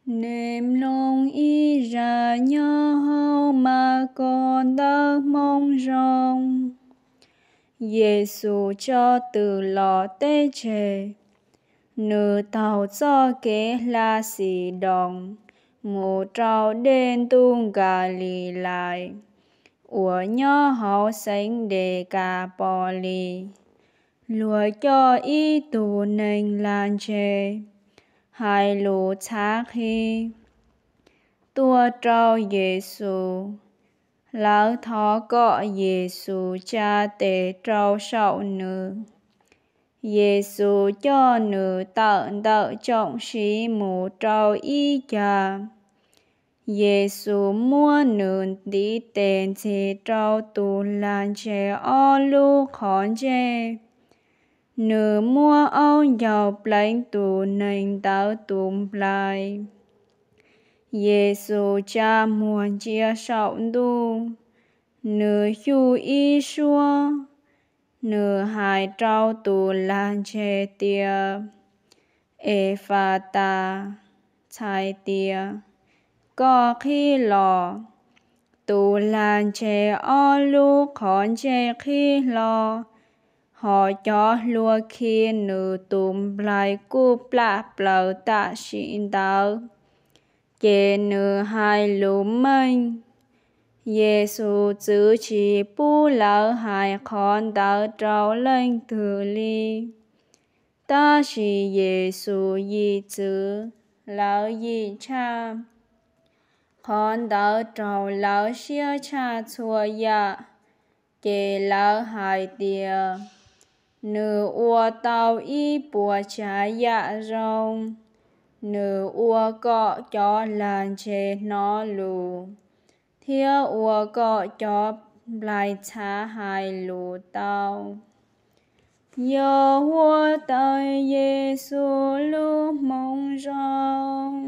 Niềm lòng ý ra nhớ hầu mà con đã mong rong. Giêsu cho từ lò tế chê, nữ tàu cho kế la xì đồng, ngủ trao đến tung gà lì lại. Ủa nhớ hậu sánh đề cả bò lì, lùa cho ý tù nênh lan chê, hai lù thác hi. Tua trao Giêsu, lão thó có Giêsu cha tề trao sậu nữ. Giêsu cho nữ tận đợi trọng sĩ mù trao ý cha. Giêsu mua nữ đi tên thì trao tù lan chê o lu khón chê. Nữ mua áo dọc lãnh tù nênh tạo tùm lại. Giêsu cha muôn chia sậu đu. Nữ hưu ý xua. Nữ hai trao tù lan chê tia. Ê phà ta, chai tia. Có khi lò. Tù lan chê o lu khón chê khi lò. Họ cho lùa khi nữ tùm lại cúp lạp lầu tạ xịn đạo. Chê nữ hai lũ mênh. Giêsu chữ chỉ bú lão hai con đạo trao lên từ ly. Ta chỉ Giêsu yi chữ lão yi cha. Con đạo trao lão xia cha chua dạ. Chê lão hai tìa. Nữ ua tàu y bùa cha dạ rong. Nữ ua cọ cho lan chê nó lù. Thia ua cọ cho lại cha hai lù tàu. Yo hua tay Giêsu lu mong rong.